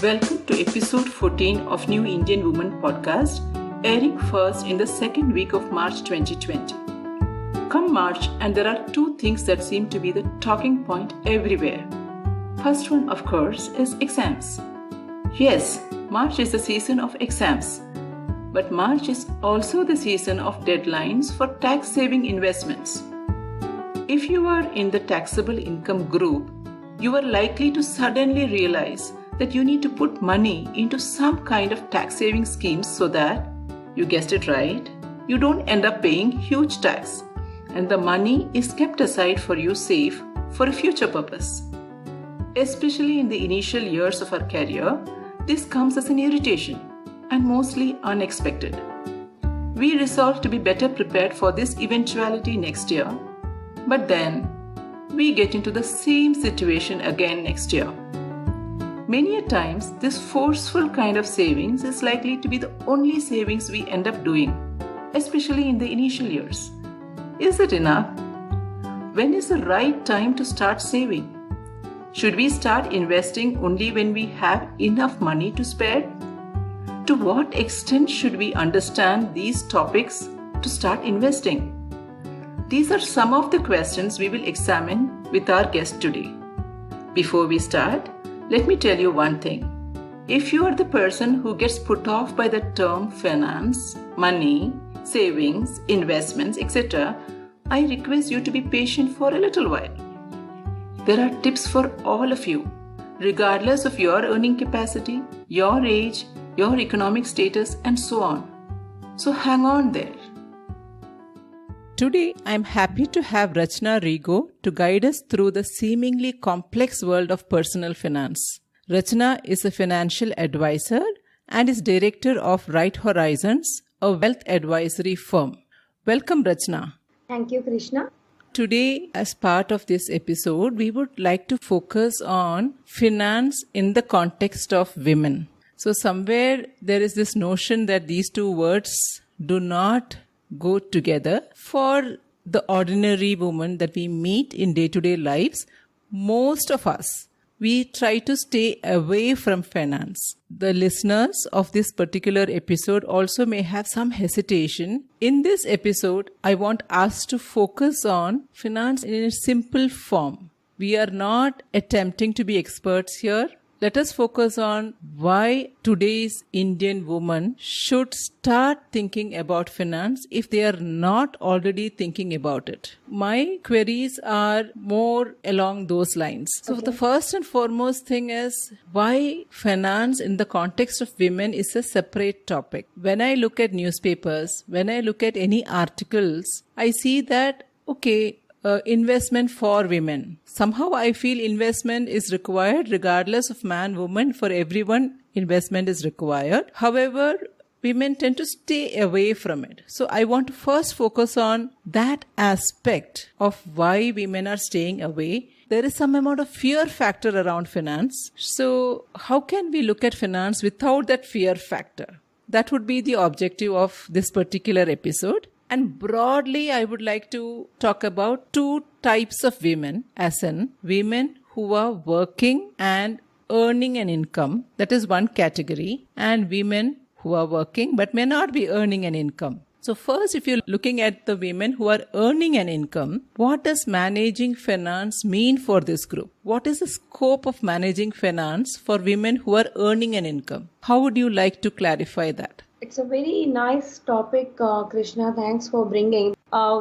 Welcome to episode 14 of New Indian Woman podcast, airing first in the second week of March 2020. Come March, and there are two things that seem to be the talking point everywhere. First one, of course, is exams. Yes, March is the season of exams. But March is also the season of deadlines for tax-saving investments. If you are in the taxable income group, you are likely to suddenly realize that you need to put money into some kind of tax-saving schemes so that, you guessed it right, you don't end up paying huge tax and the money is kept aside for you safe for a future purpose. Especially in the initial years of our career, this comes as an irritation and mostly unexpected. We resolve to be better prepared for this eventuality next year, but then we get into the same situation again next year. Many a times, this forceful kind of savings is likely to be the only savings we end up doing, especially in the initial years. Is it enough? When is the right time to start saving? Should we start investing only when we have enough money to spare? To what extent should we understand these topics to start investing? These are some of the questions we will examine with our guest today. Before we start, let me tell you one thing. If you are the person who gets put off by the term finance, money, savings, investments, etc., I request you to be patient for a little while. There are tips for all of you, regardless of your earning capacity, your age, your economic status, and so on. So hang on there. Today, I am happy to have Rachna Rigo to guide us through the seemingly complex world of personal finance. Rachna is a financial advisor and is director of Right Horizons, a wealth advisory firm. Welcome, Rachna. Thank you, Krishna. Today, as part of this episode, we would like to focus on finance in the context of women. So somewhere there is this notion that these two words do not go together. For the ordinary woman that we meet in day-to-day lives, most of us, we try to stay away from finance. The listeners of this particular episode also may have some hesitation. In this episode, I want us to focus on finance in a simple form. We are not attempting to be experts here. Let us focus on why today's Indian woman should start thinking about finance if they are not already thinking about it. My queries are more along those lines. So the first and foremost thing is why finance in the context of women is a separate topic. When I look at newspapers, when I look at any articles, I see that, investment for women. Somehow I feel investment is required regardless of man, woman. For everyone, investment is required. However, women tend to stay away from it. So I want to first focus on that aspect of why women are staying away. There is some amount of fear factor around finance. So how can we look at finance without that fear factor? That would be the objective of this particular episode. And broadly, I would like to talk about two types of women, as in women who are working and earning an income. That is one category. And women who are working but may not be earning an income. So first, if you're looking at the women who are earning an income, what does managing finance mean for this group? What is the scope of managing finance for women who are earning an income? How would you like to clarify that? It's a very nice topic, Krishna. Thanks for bringing.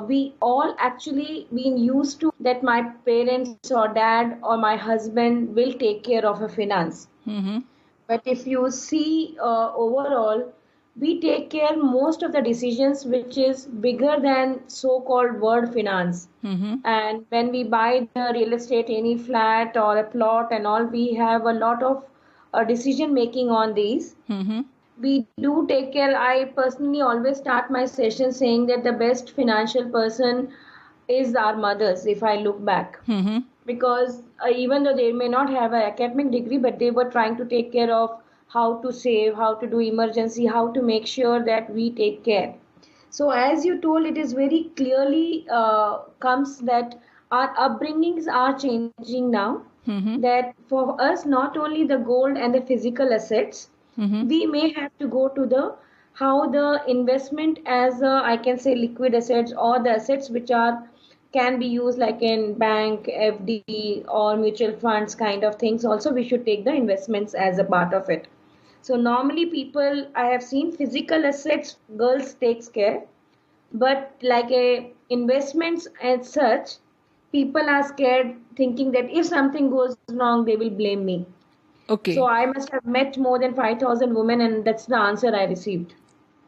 We all actually been used to that my parents or dad or my husband will take care of a finance. Mm-hmm. But if you see overall, we take care most of the decisions which is bigger than so-called word finance. Mm-hmm. And when we buy the real estate, any flat or a plot and all, we have a lot of decision making on these. Mm-hmm. We do take care. I personally always start my session saying that the best financial person is our mothers, if I look back. Mm-hmm. Because even though they may not have an academic degree, but they were trying to take care of how to save, how to do emergency, how to make sure that we take care. So as you told, it is very clearly comes that our upbringings are changing now. that for us, not only the gold and the physical assets, we may have to go to the how the investment as I can say liquid assets or the assets which are can be used like in bank, FD or mutual funds kind of things. Also, we should take the investments as a part of it. So normally people, I have seen physical assets, girls takes care, but like a investments as such, people are scared thinking that if something goes wrong, they will blame me. Okay. So I must have met more than 5,000 women, and that's the answer I received.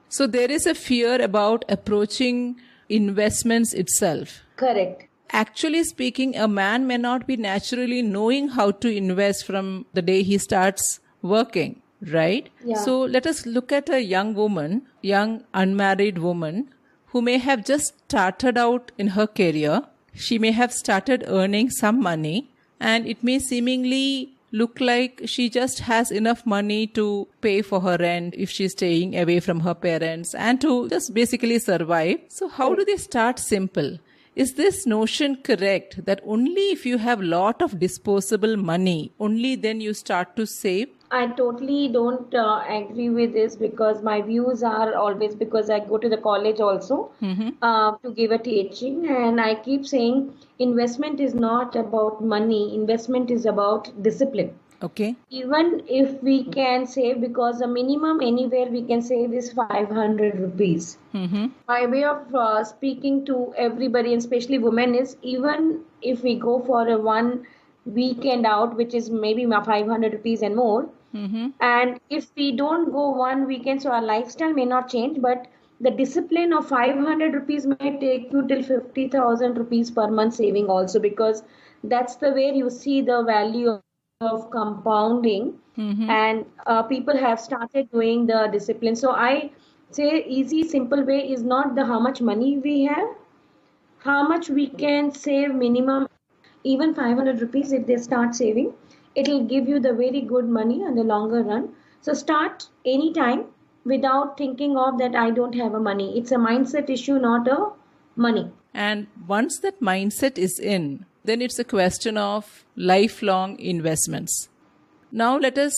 So there is a fear about approaching investments itself. Correct. Actually speaking, a man may not be naturally knowing how to invest from the day he starts working, right? Yeah. So let us look at a young woman, young unmarried woman who may have just started out in her career. She may have started earning some money, and it may seemingly look like she just has enough money to pay for her rent if she's staying away from her parents and to just basically survive. So how do they start simple? Is this notion correct that only if you have lot of disposable money, only then you start to save? I totally don't agree with this because my views are always because I go to the college also to give a teaching, and I keep saying investment is not about money, investment is about discipline. Okay. Even if we can save, because the minimum anywhere we can save is 500 rupees. My way of speaking to everybody, and especially women, is even if we go for a one weekend out, which is maybe 500 rupees and more, and if we don't go one weekend, so our lifestyle may not change, but the discipline of 500 rupees may take you till 50,000 rupees per month saving also, because that's the way you see the value of compounding, and people have started doing the discipline. So I say easy simple way is not the how much money we have, how much we can save minimum. Even 500 rupees if they start saving, it will give you the very good money on the longer run. So start anytime without thinking of that I don't have a money. It's a mindset issue, not a money. And once that mindset is in, then it's a question of lifelong investments. Now let us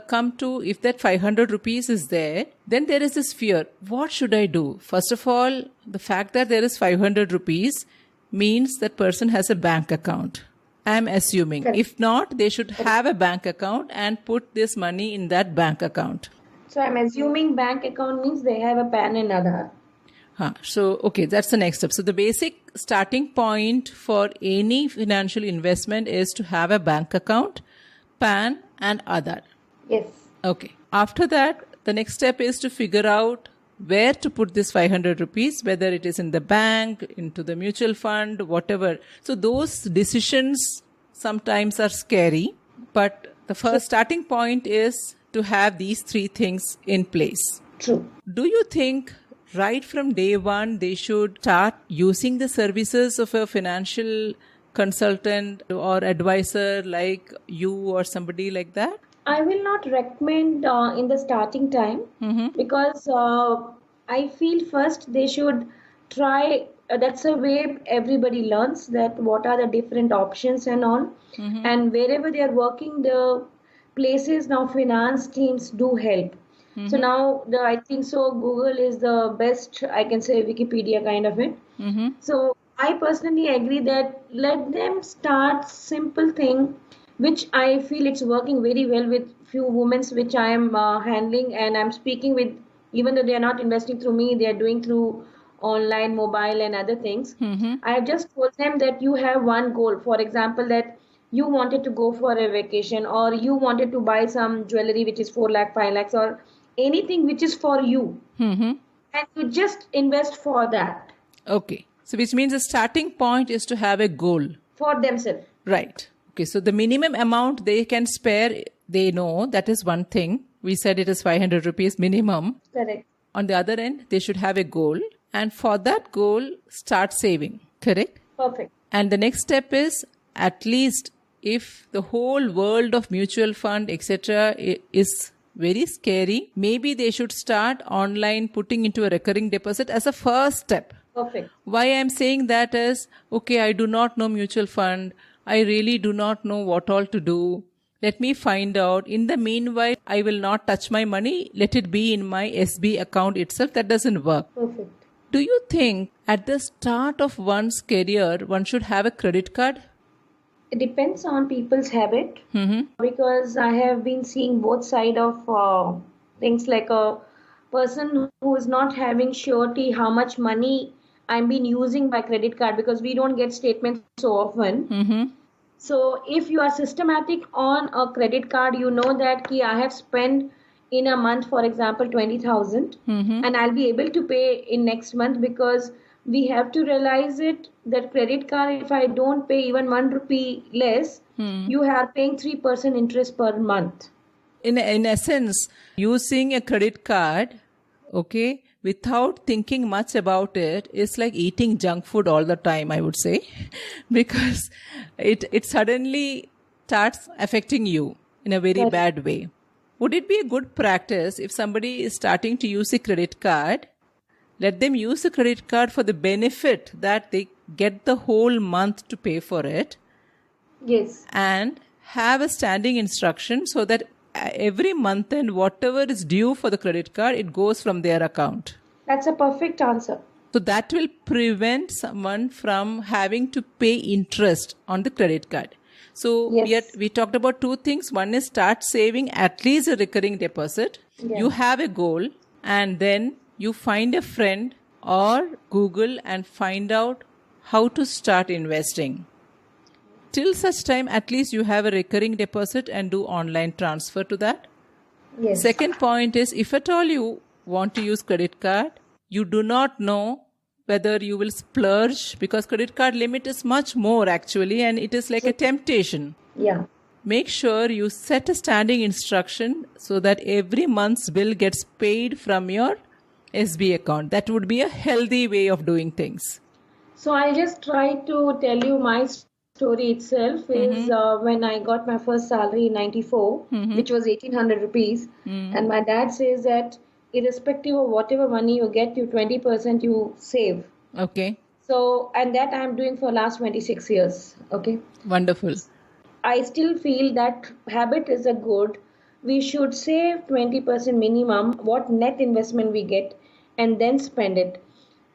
come to, if that 500 rupees is there, then there is this fear. What should I do? First of all, the fact that there is 500 rupees means that person has a bank account. I'm assuming. Correct. If not, they should have a bank account and put this money in that bank account. So I'm assuming bank account means they have a PAN and Aadhaar. So, okay, that's the next step. So the basic starting point for any financial investment is to have a bank account, PAN and Aadhaar. Yes. Okay. After that, the next step is to figure out where to put this 500 rupees, whether it is in the bank, into the mutual fund, whatever. So those decisions sometimes are scary, but the first starting point is to have these three things in place. True. Do you think right from day one, they should start using the services of a financial consultant or advisor like you or somebody like that? I will not recommend in the starting time because I feel first they should try. That's a way everybody learns that what are the different options and all. And wherever they are working, the places now finance teams do help. So now I think so Google is the best, I can say Wikipedia kind of it. So I personally agree that let them start simple thing, which I feel it's working very well with few women which I am handling, and I'm speaking with, even though they are not investing through me, they are doing through online, mobile and other things. I have just told them that you have one goal. For example, that you wanted to go for a vacation, or you wanted to buy some jewelry which is 4 lakh, 5 lakhs, or anything which is for you. And you just invest for that. Okay. So which means the starting point is to have a goal. For themselves. Right. Okay. So the minimum amount they can spare, they know that is one thing. We said it is 500 rupees minimum. Correct. On the other end, they should have a goal. And for that goal, start saving. Correct? Perfect. And the next step is, at least if the whole world of mutual fund, etc. is very scary, maybe they should start online putting into a recurring deposit as a first step. Perfect. Why I'm saying that is, okay, I do not know mutual fund. I really do not know what all to do. Let me find out. In the meanwhile, I will not touch my money. Let it be in my SB account itself. That doesn't work. Perfect. Do you think at the start of one's career, one should have a credit card? It depends on people's habit Mm-hmm. because I have been seeing both side of things, like a person who is not having surety how much money I'm been using by credit card, because we don't get statements so often. Mm-hmm. So if you are systematic on a credit card, you know that ki I have spent in a month, for example, 20,000, Mm-hmm. and I'll be able to pay in next month, because we have to realize it that credit card, if I don't pay even 1 rupee less, you are paying 3% interest per month. In essence, using a credit card, okay, without thinking much about it is like eating junk food all the time, I would say, because it suddenly starts affecting you in a very Correct. bad way. Would it be a good practice if somebody is starting to use a credit card, let them use the credit card for the benefit that they get the whole month to pay for it, Yes. and have a standing instruction so that every month and whatever is due for the credit card, it goes from their account. That's a perfect answer. So that will prevent someone from having to pay interest on the credit card. So Yes. we talked about two things. One is start saving at least a recurring deposit. Yeah. You have a goal, and then you find a friend or Google and find out how to start investing. Till such time, at least you have a recurring deposit and do online transfer to that. Yes. Second point is, if at all you want to use credit card, you do not know whether you will splurge, because credit card limit is much more actually, and it is like a temptation. Yeah. Make sure you set a standing instruction so that every month's bill gets paid from your SB account. That would be a healthy way of doing things. So I'll just try to tell you my story itself. Is when I got my first salary in 94, which was 1800 rupees. And my dad says that irrespective of whatever money you get, you 20% you save. Okay. So, and that I'm doing for last 26 years. Okay. Wonderful. I still feel that habit is a good. We should save 20% minimum, what net investment we get, and then spend it.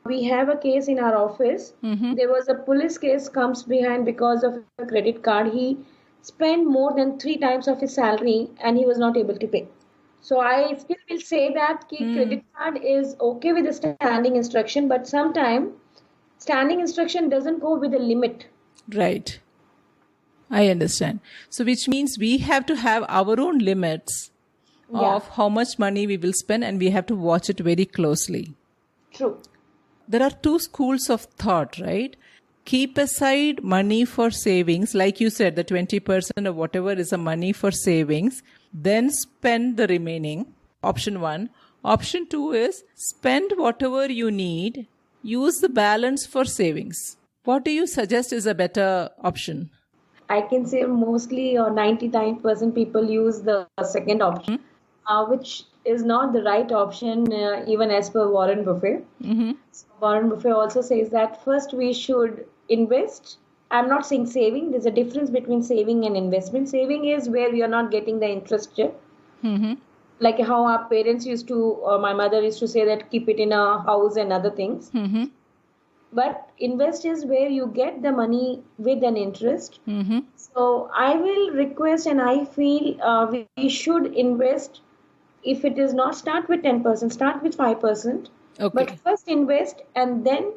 We have a case in our office. There was a police case comes behind because of a credit card. He spent more than 3 times of his salary and he was not able to pay. So I still will say that credit card is okay with the standing instruction, but sometimes standing instruction doesn't go with a limit. Right. I understand. So which means we have to have our own limits of how much money we will spend, and we have to watch it very closely. True. There are two schools of thought, right? Keep aside money for savings, like you said, the 20% of whatever is the money for savings, then spend the remaining. Option one. Option two is spend whatever you need, use the balance for savings. What do you suggest is a better option? I can say mostly 99% people use the second option, which is not the right option, even as per Warren Buffett. So Warren Buffett also says that first we should invest. I'm not saying saving. There's a difference between saving and investment. Saving is where we are not getting the interest yet. Like how our parents used to, or my mother used to say that keep it in a house and other things. But invest is where you get the money with an interest. So I will request, and I feel we should invest. If it is not, start with 10%, start with 5%. Okay. But first invest and then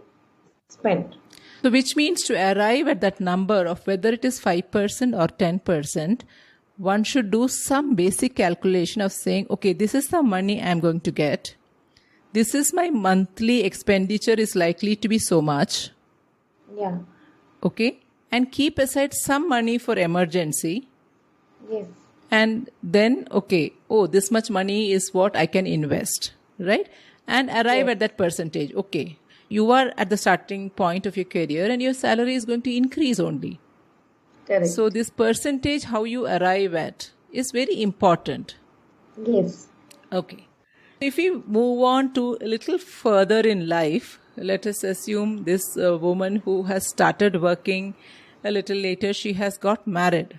spend. So which means to arrive at that number of whether it is 5% or 10%, one should do some basic calculation of saying, okay, this is the money I'm going to get. This is my monthly expenditure is likely to be so much. Yeah. Okay. And keep aside some money for emergency. Yes. And then, okay, oh, this much money is what I can invest, right? And arrive at that percentage. Okay. You are at the starting point of your career and your salary is going to increase only. Correct. So this percentage, how you arrive at, is very important. Yes. Okay. If we move on to a little further in life, let us assume this woman who has started working a little later she has got married.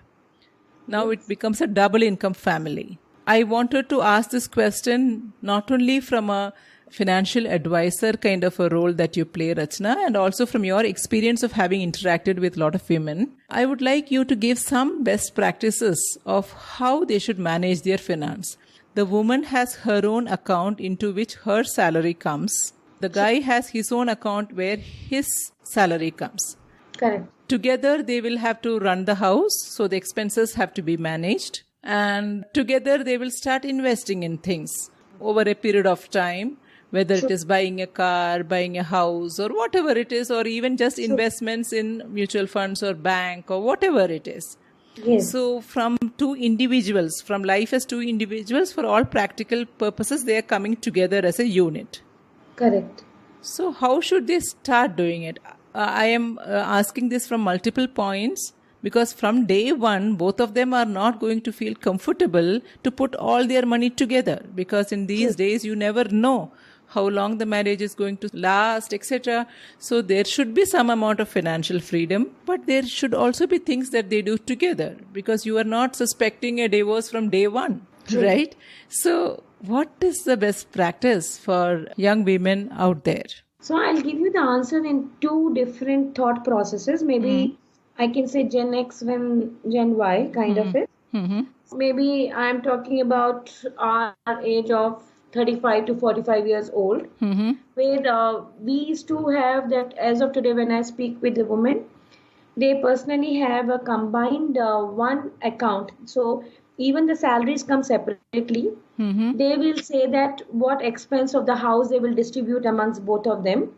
Now it becomes a double income family. I wanted to ask this question not only from a financial advisor kind of a role that you play, Rachna, and also from your experience of having interacted with a lot of women. I would like you to give some best practices of how they should manage their finance. The woman has her own account into which her salary comes. The guy has his own account where his salary comes. Correct. Together they will have to run the house, so the expenses have to be managed. And together they will start investing in things over a period of time, whether it is buying a car, buying a house, or whatever it is, or even just investments in mutual funds or bank or whatever it is. Yes. So from two individuals, from life as two individuals, for all practical purposes, they are coming together as a unit. Correct. So how should they start doing it? I am asking this from multiple points, because from day one, both of them are not going to feel comfortable to put all their money together, because in these days you never know how long the marriage is going to last, etc. So there should be some amount of financial freedom, but there should also be things that they do together, because you are not suspecting a divorce from day one, right? So what is the best practice for young women out there? So I'll give you the answer in two different thought processes. Maybe I can say Gen X and Gen Y kind of it. Maybe I'm talking about our age of 35 to 45 years old, where we used to have that. As of today, when I speak with the women, they personally have a combined one account. So even the salaries come separately. They will say that what expense of the house they will distribute amongst both of them,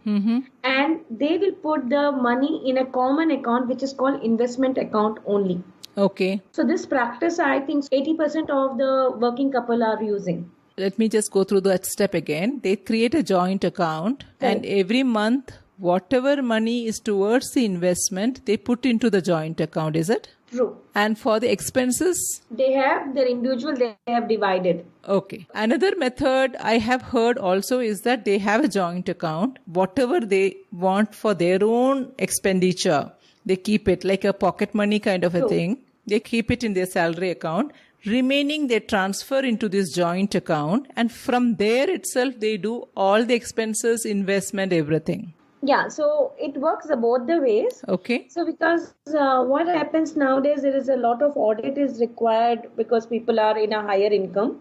and they will put the money in a common account which is called investment account only. Okay. So this practice, I think 80% of the working couple are using. Let me just go through that step again. They create a joint account, and every month, whatever money is towards the investment, they put into the joint account, is it? True. And for the expenses? They have their individual, they have divided. Okay. Another method I have heard also is that they have a joint account. Whatever they want for their own expenditure, they keep it like a pocket money kind of a thing. They keep it in their salary account. Remaining, they transfer into this joint account, and from there itself, they do all the expenses, investment, everything. Yeah, so it works both the ways. Okay. So because what happens nowadays, there is a lot of audit is required because people are in a higher income.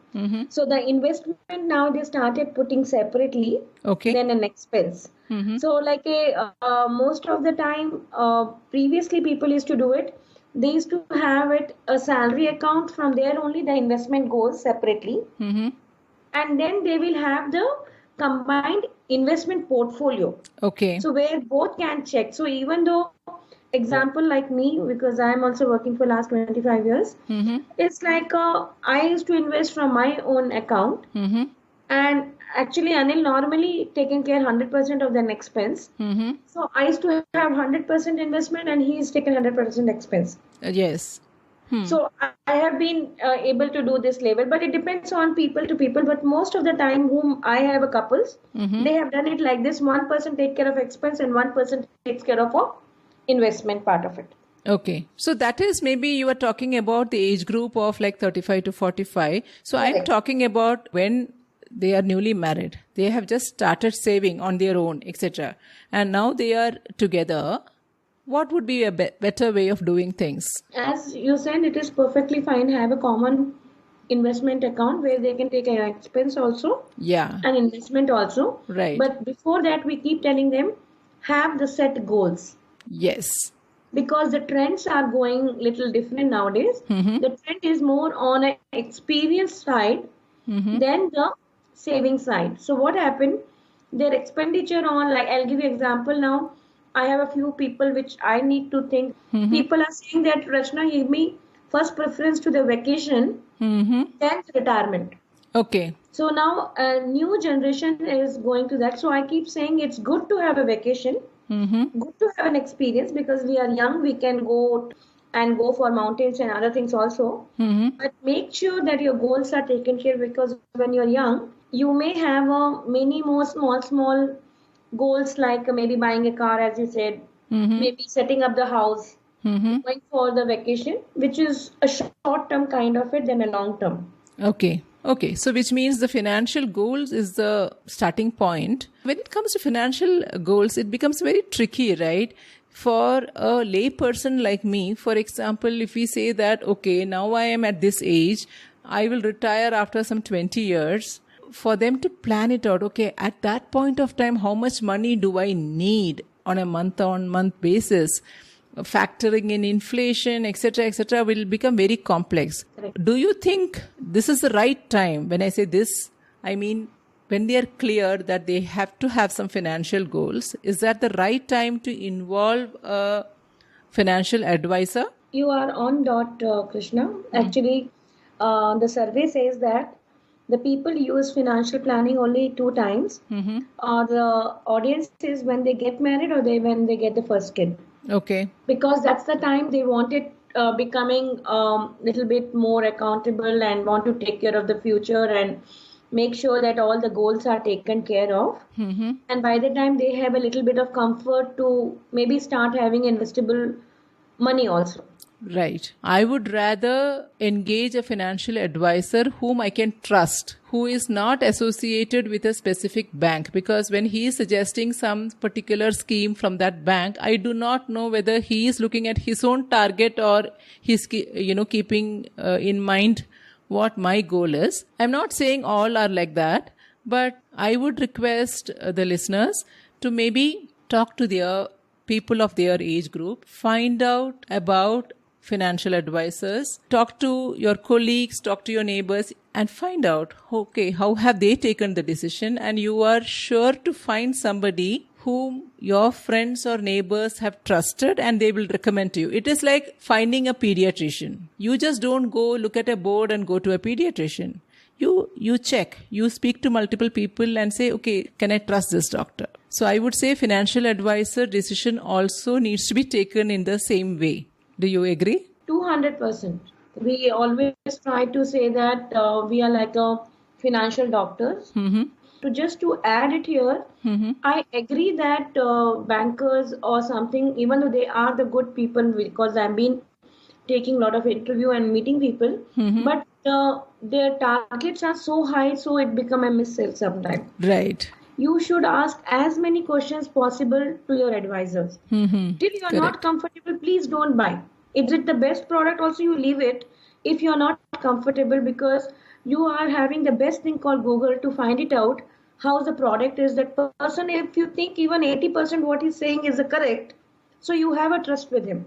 So the investment now they started putting separately than an expense. So like most of the time, previously people used to do it. They used to have it a salary account. From there only the investment goes separately. And then they will have the combined investment portfolio. Okay. So where both can check. So even though, example like me, because I am also working for last 25 years, it's like I used to invest from my own account. And actually Anil normally taking care 100% of the expense. So I used to have 100% investment and he is taking 100% expense. Yes. So I have been able to do this level, but it depends on people to people. But most of the time whom I have a couples, they have done it like this. One person take care of expense and one person takes care of a investment part of it. Okay. So that is, maybe you are talking about the age group of like 35 to 45. So I'm talking about when they are newly married. They have just started saving on their own, etc. And now they are together. What would be a better way of doing things? As you said, it is perfectly fine to have a common investment account where they can take an expense also. Yeah. And investment also. Right. But before that, we keep telling them, have the set goals. Yes. Because the trends are going little different nowadays. The trend is more on an experience side than the saving side. So what happened? Their expenditure on, like, I'll give you example now. I have a few people which I need to think. People are saying that, Rachna, give me first preference to the vacation, then retirement. Okay. So now a new generation is going to that. So I keep saying it's good to have a vacation, good to have an experience, because we are young, we can go for mountains and other things also. But make sure that your goals are taken care, because when you're young, you may have many more small goals, like maybe buying a car, as you said, maybe setting up the house, going for the vacation, which is a short term kind of it than a long term. Okay. Okay. So, which means the financial goals is the starting point. When it comes to financial goals, it becomes very tricky, right? For a lay person like me, for example, if we say that, okay, now I am at this age, I will retire after some 20 years. For them to plan it out, okay, at that point of time, how much money do I need on a month on month basis? Factoring in inflation, etc., will become very complex. Correct. Do you think this is the right time? When I say this, I mean when they are clear that they have to have some financial goals, is that the right time to involve a financial advisor? You are on dot, Krishna. Actually, the survey says that the people use financial planning only two times. The audience is when they get married or when they get the first kid. Okay. Because that's the time they wanted becoming little bit more accountable and want to take care of the future and make sure that all the goals are taken care of. And by the time they have a little bit of comfort to maybe start having investable money also. Right. I would rather engage a financial advisor whom I can trust, who is not associated with a specific bank, because when he is suggesting some particular scheme from that bank, I do not know whether he is looking at his own target or he's keeping in mind what my goal is. I'm not saying all are like that, but I would request the listeners to maybe talk to their people of their age group, find out about financial advisors, talk to your colleagues, talk to your neighbors, and find out, okay, how have they taken the decision? And you are sure to find somebody whom your friends or neighbors have trusted and they will recommend to you. It is like finding a pediatrician. You just don't go look at a board and go to a pediatrician. You check, you speak to multiple people and say, okay, can I trust this doctor? So I would say financial advisor decision also needs to be taken in the same way. Do you agree? 200%. We always try to say that we are like a financial doctors. To add it here, I agree that bankers or something, even though they are the good people, because I've been taking a lot of interview and meeting people, but their targets are so high, so it become a missile sometimes. Right. You should ask as many questions possible to your advisors. Till you are not comfortable, please don't buy. Is it the best product? Also, you leave it if you are not comfortable, because you are having the best thing called Google to find it out how the product is. That person, if you think even 80% what he's saying is correct, so you have a trust with him.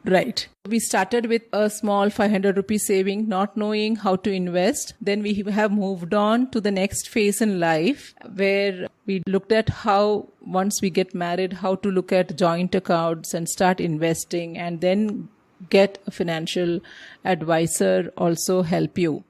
Right. We started with a small 500 rupee saving, not knowing how to invest. Then we have moved on to the next phase in life where we looked at how once we get married, how to look at joint accounts and start investing, and then get a financial advisor also help you.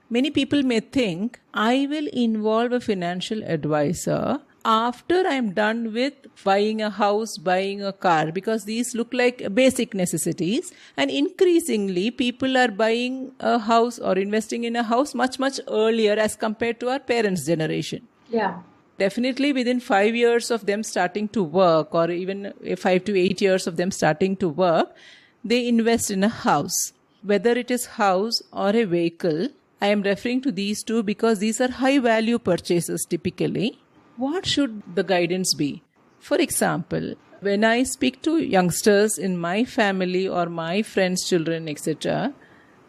Many people may think, I will involve a financial advisor after I'm done with buying a house, buying a car, because these look like basic necessities. And increasingly, people are buying a house or investing in a house much, much earlier as compared to our parents' generation. Yeah. Definitely within 5 years of them starting to work, or even 5 to 8 years of them starting to work, they invest in a house. Whether it is house or a vehicle, I am referring to these two because these are high value purchases typically. What should the guidance be? For example, when I speak to youngsters in my family or my friends' children, etc.,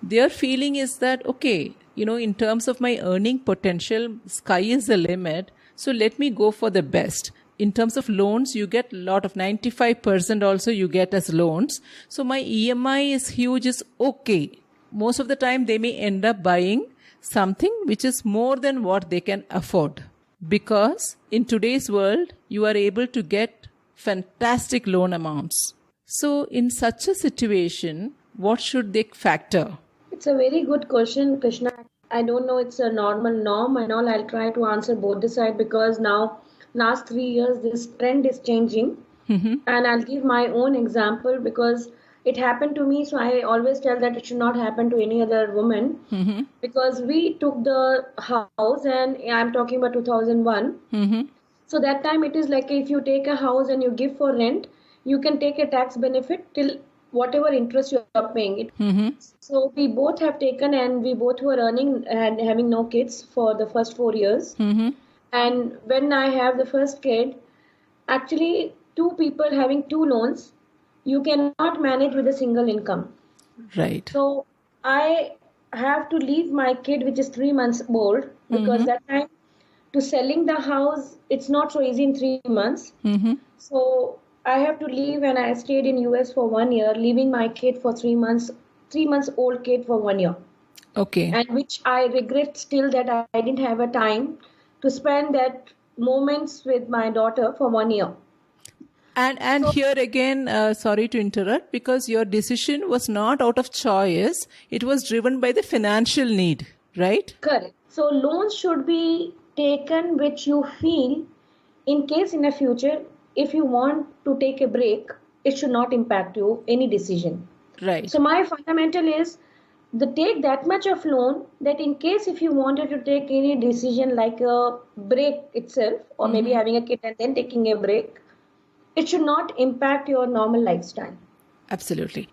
their feeling is that, okay, in terms of my earning potential, sky is the limit. So let me go for the best. In terms of loans, you get a lot of 95% also you get as loans. So my EMI is huge, is okay. Most of the time they may end up buying something which is more than what they can afford. Because in today's world, you are able to get fantastic loan amounts. So in such a situation, what should they factor? It's a very good question, Krishna. I don't know it's a normal norm and all. I'll try to answer both the side, because now last 3 years this trend is changing. And I'll give my own example because it happened to me. So I always tell that it should not happen to any other woman, because we took the house, and I'm talking about 2001. So that time it is like if you take a house and you give for rent, you can take a tax benefit till whatever interest you are paying it. Mm-hmm. So we both have taken, and we both were earning and having no kids for the first 4 years. Mm-hmm. And when I have the first kid, actually two people having two loans, you cannot manage with a single income. Right. So I have to leave my kid, which is 3 months old, because that time to selling the house, it's not so easy in 3 months. Mm-hmm. So I have to leave, and I stayed in US for 1 year, leaving my kid for 3 months old kid for 1 year. Okay. And which I regret still that I didn't have a time to spend that moments with my daughter for 1 year. And here again, sorry to interrupt, because your decision was not out of choice. It was driven by the financial need, right? Correct. So loans should be taken which you feel in case in the future, if you want to take a break, it should not impact you any decision. Right. So my fundamental is the take that much of loan that in case if you wanted to take any decision like a break itself, or maybe having a kid and then taking a break, it should not impact your normal lifestyle. Absolutely.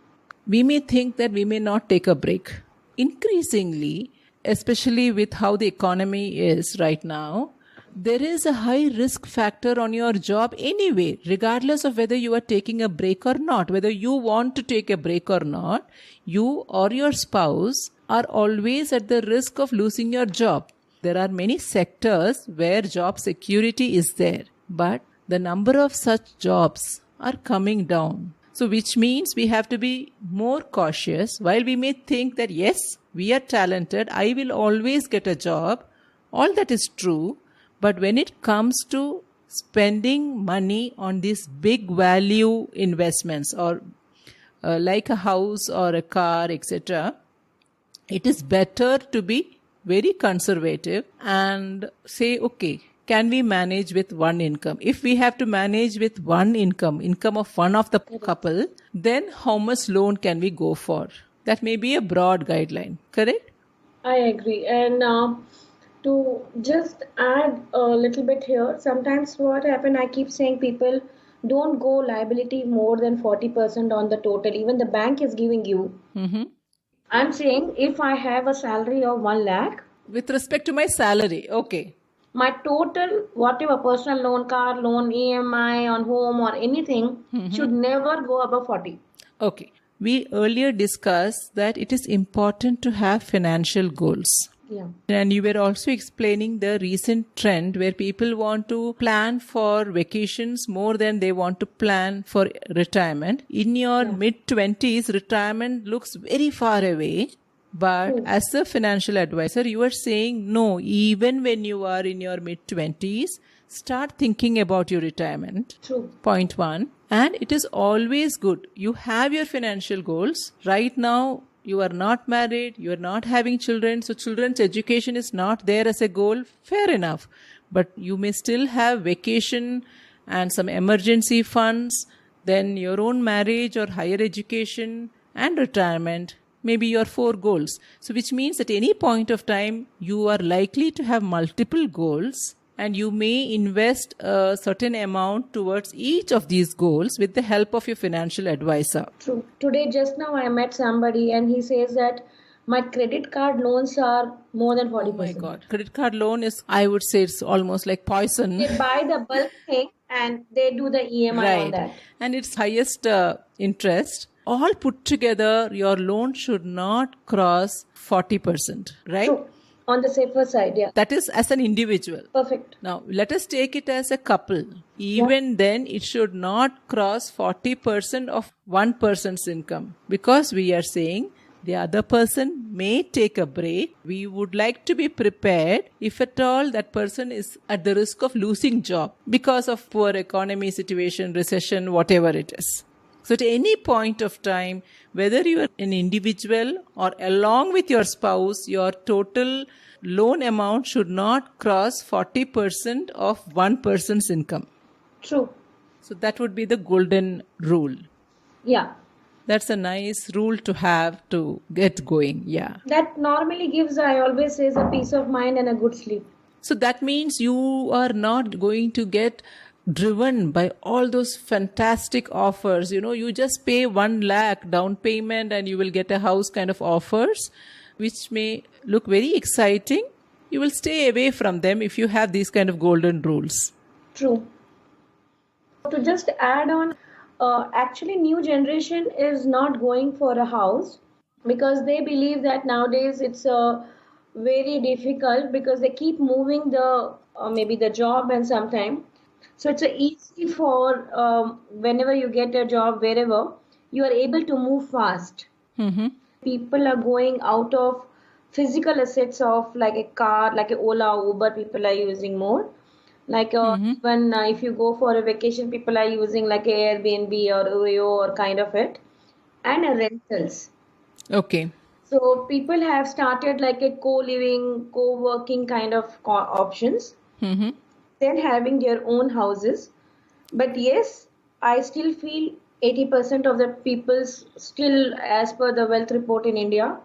We may think that we may not take a break. Increasingly, especially with how the economy is right now, there is a high risk factor on your job anyway, regardless of whether you are taking a break or not. Whether you want to take a break or not, you or your spouse are always at the risk of losing your job. There are many sectors where job security is there, but the number of such jobs are coming down. So which means we have to be more cautious. While we may think that yes, we are talented, I will always get a job. All that is true. But when it comes to spending money on these big value investments, or like a house or a car, etc., it is better to be very conservative and say, okay, can we manage with one income? If we have to manage with one income of one of the couple, then how much loan can we go for? That may be a broad guideline, correct? I agree. And to just add a little bit here, sometimes what happen, I keep saying people don't go liability more than 40% on the total. Even the bank is giving you. Mm-hmm. I'm saying if I have a salary of 1 lakh, with respect to my salary, okay, my total, whatever personal loan, car loan, EMI on home or anything, should never go above 40. Okay. We earlier discussed that it is important to have financial goals. Yeah. And you were also explaining the recent trend where people want to plan for vacations more than they want to plan for retirement. In your mid-20s, retirement looks very far away. But as a financial advisor, you are saying, no, even when you are in your mid-20s, start thinking about your retirement. True. Point one. And it is always good. You have your financial goals. Right now, you are not married, you are not having children, so children's education is not there as a goal. Fair enough. But you may still have vacation and some emergency funds, then your own marriage or higher education and retirement. Maybe your 4 goals. So which means at any point of time, you are likely to have multiple goals and you may invest a certain amount towards each of these goals with the help of your financial advisor. True. Today, just now, I met somebody and he says that my credit card loans are more than 40%. Oh my God. Credit card loan is, I would say it's almost like poison. They buy the bulk thing and they do the EMI on that. And its highest interest. All put together, your loan should not cross 40%, right? True. On the safer side, yeah. That is as an individual. Perfect. Now, let us take it as a couple. Even then, it should not cross 40% of one person's income. Because we are saying the other person may take a break. We would like to be prepared if at all that person is at the risk of losing job because of poor economy situation, recession, whatever it is. So at any point of time, whether you are an individual or along with your spouse, your total loan amount should not cross 40% of one person's income. True. So that would be the golden rule. Yeah. That's a nice rule to have to get going. Yeah. That normally gives, I always say, a peace of mind and a good sleep. So that means you are not going to get driven by all those fantastic offers. You just pay 1 lakh down payment and you will get a house kind of offers, which may look very exciting. You will stay away from them if you have these kind of golden rules. True. To just add on, actually, new generation is not going for a house because they believe that nowadays it's very difficult because they keep moving the maybe the job and sometime. So it's easy for whenever you get a job, wherever you are able to move fast. Mm-hmm. People are going out of physical assets of like a car, like a Ola, Uber, people are using more. Like when if you go for a vacation, people are using like a Airbnb or Oyo or kind of it, and rentals. Okay. So people have started like a co-living, co-working kind of options. Mm-hmm. Then having their own houses. But yes, I still feel 80% of the people still, as per the wealth report in India,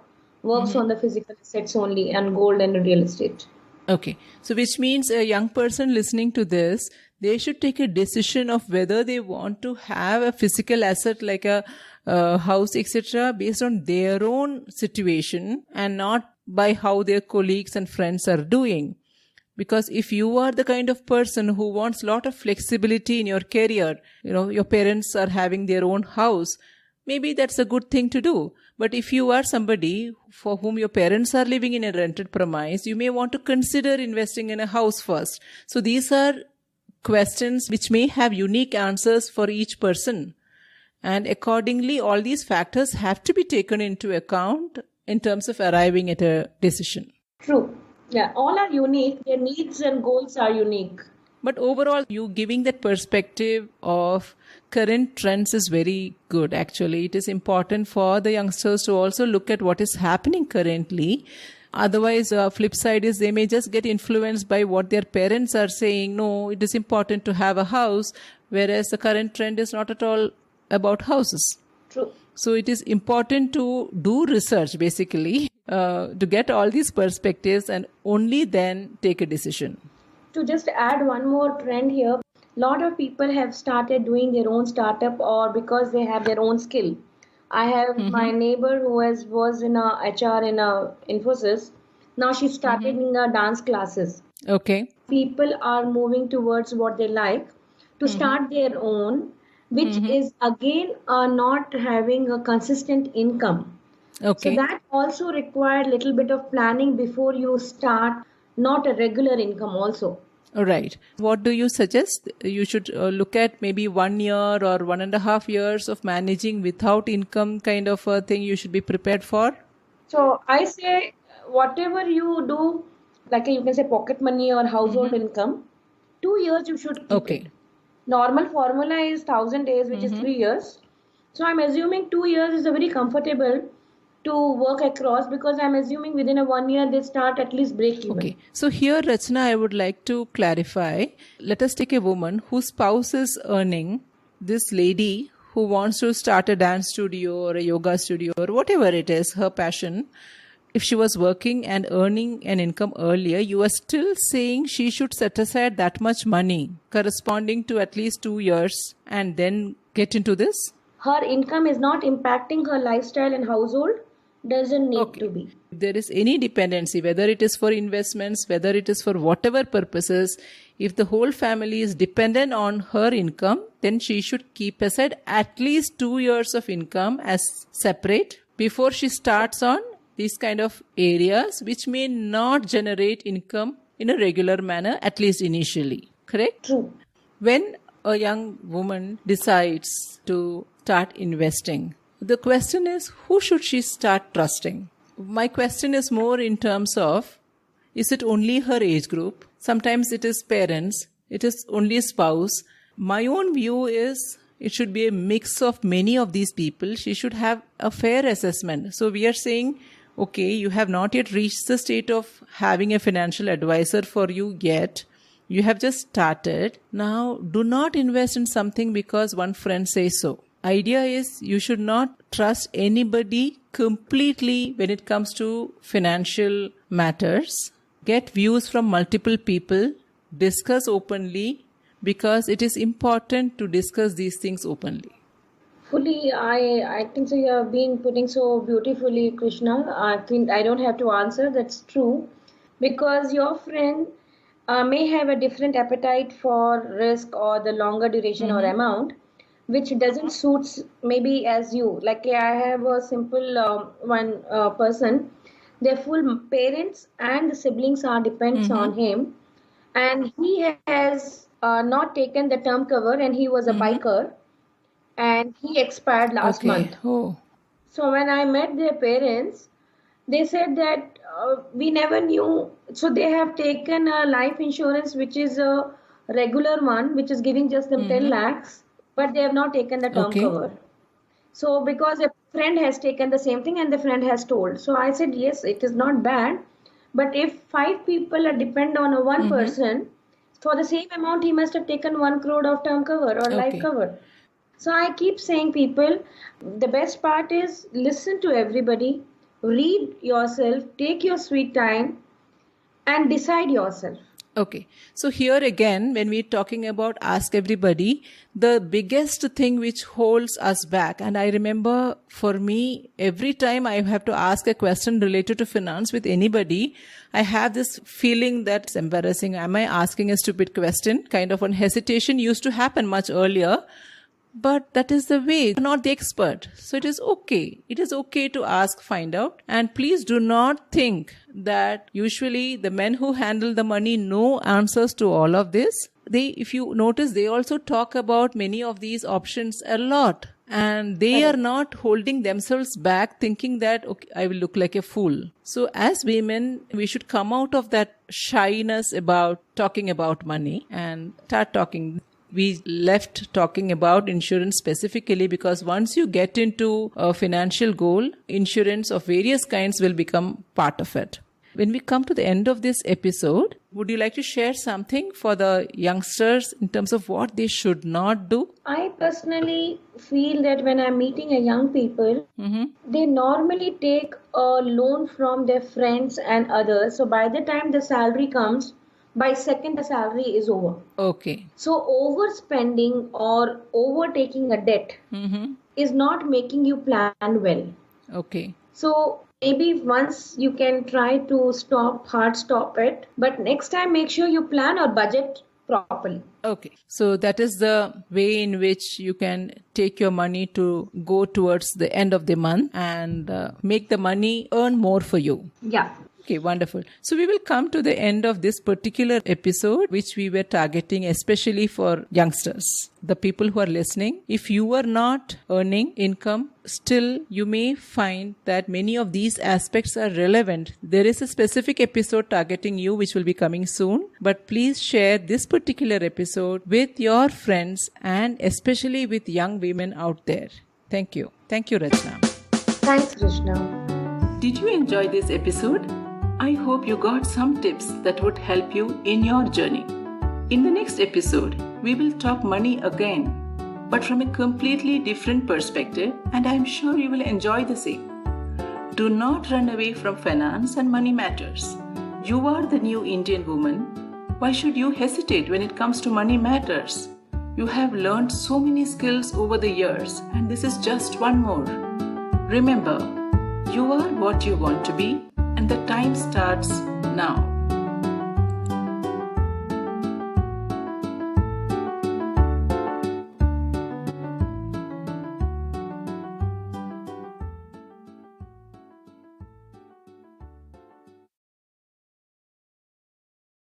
works on the physical assets only and gold and real estate. Okay. So which means a young person listening to this, they should take a decision of whether they want to have a physical asset like a house, etc., based on their own situation and not by how their colleagues and friends are doing. Because if you are the kind of person who wants a lot of flexibility in your career, your parents are having their own house, maybe that's a good thing to do. But if you are somebody for whom your parents are living in a rented premise, you may want to consider investing in a house first. So these are questions which may have unique answers for each person. And accordingly, all these factors have to be taken into account in terms of arriving at a decision. True. Yeah, all are unique. Their needs and goals are unique. But overall, you giving that perspective of current trends is very good, actually. It is important for the youngsters to also look at what is happening currently. Otherwise, flip side is they may just get influenced by what their parents are saying. No, it is important to have a house, whereas the current trend is not at all about houses. True. So it is important to do research, basically, to get all these perspectives and only then take a decision. To just add one more trend here, a lot of people have started doing their own startup or because they have their own skill. I have my neighbor who was in a HR in a Infosys. Now she started in a dance classes. Okay. People are moving towards what they like to start their own, which is again not having a consistent income. Okay. So that also required a little bit of planning before you start, not a regular income also. All right. What do you suggest? You should look at maybe 1 year or 1.5 years of managing without income kind of a thing you should be prepared for? So I say whatever you do, like you can say pocket money or household income, 2 years you should keep it. Normal formula is 1,000 days, which is 3 years. So I'm assuming 2 years is a very comfortable to work across because I'm assuming within a 1 year they start at least break even. Okay. So here, Rachna, I would like to clarify. Let us take a woman whose spouse is earning, this lady who wants to start a dance studio or a yoga studio or whatever it is, her passion. If she was working and earning an income earlier, you are still saying she should set aside that much money corresponding to at least 2 years and then get into this? Her income is not impacting her lifestyle and household. Doesn't need to be. If there is any dependency, whether it is for investments, whether it is for whatever purposes, if the whole family is dependent on her income, then she should keep aside at least 2 years of income as separate before she starts on these kind of areas which may not generate income in a regular manner, at least initially. Correct? True. When a young woman decides to start investing, the question is, who should she start trusting? My question is more in terms of, is it only her age group? Sometimes it is parents. It is only spouse. My own view is it should be a mix of many of these people. She should have a fair assessment. So we are saying, okay, you have not yet reached the state of having a financial advisor for you yet. You have just started. Now, do not invest in something because one friend says so. Idea is you should not trust anybody completely when it comes to financial matters. Get views from multiple people. Discuss openly. because it is important to discuss these things openly. Fully, I think so. You have been putting so beautifully, Krishna. I think I don't have to answer. That's true, because your friend may have a different appetite for risk or the longer duration or amount, which doesn't suits maybe as you. Like I have a simple one person. Their full parents and the siblings are depends on him, and he has not taken the term cover, and he was a biker, and he expired last month. Oh. So when I met their parents, they said that we never knew. So they have taken a life insurance, which is a regular one, which is giving just them 10 lakhs, but they have not taken the term cover. So because a friend has taken the same thing and the friend has told. So I said, yes, it is not bad. But if 5 people are depend on a one person, for the same amount, he must have taken 1 crore of term cover or life cover. So I keep saying people, the best part is listen to everybody, read yourself, take your sweet time and decide yourself. Okay. So here again, when we're talking about ask everybody, the biggest thing which holds us back, and I remember for me, every time I have to ask a question related to finance with anybody, I have this feeling that it's embarrassing. Am I asking a stupid question? Kind of one hesitation used to happen much earlier. But that is the way. You're not the expert. So it is okay. It is okay to ask, find out. And please do not think that usually the men who handle the money know answers to all of this. If you notice, they also talk about many of these options a lot. And they are not holding themselves back thinking that, okay, I will look like a fool. So as women, we should come out of that shyness about talking about money and start talking. We left talking about insurance specifically because once you get into a financial goal, insurance of various kinds will become part of it. When we come to the end of this episode, would you like to share something for the youngsters in terms of what they should not do? I personally feel that when I'm meeting a young people, they normally take a loan from their friends and others. So by the time the salary comes, by second the salary is over. Okay. So overspending or overtaking a debt is not making you plan well. Okay. So maybe once you can try to hard stop it, but next time make sure you plan or budget properly. Okay. So that is the way in which you can take your money to go towards the end of the month and make the money earn more for you. Yeah. Okay, wonderful. So we will come to the end of this particular episode, which we were targeting especially for youngsters, the people who are listening. If you are not earning income, still you may find that many of these aspects are relevant. There is a specific episode targeting you, which will be coming soon. But please share this particular episode with your friends and especially with young women out there. Thank you. Thank you, Rachna. Thanks, Krishna. Did you enjoy this episode? I hope you got some tips that would help you in your journey. In the next episode, we will talk money again, but from a completely different perspective, and I am sure you will enjoy the same. Do not run away from finance and money matters. You are the new Indian woman. Why should you hesitate when it comes to money matters? You have learned so many skills over the years, and this is just one more. Remember, you are what you want to be, and the time starts now.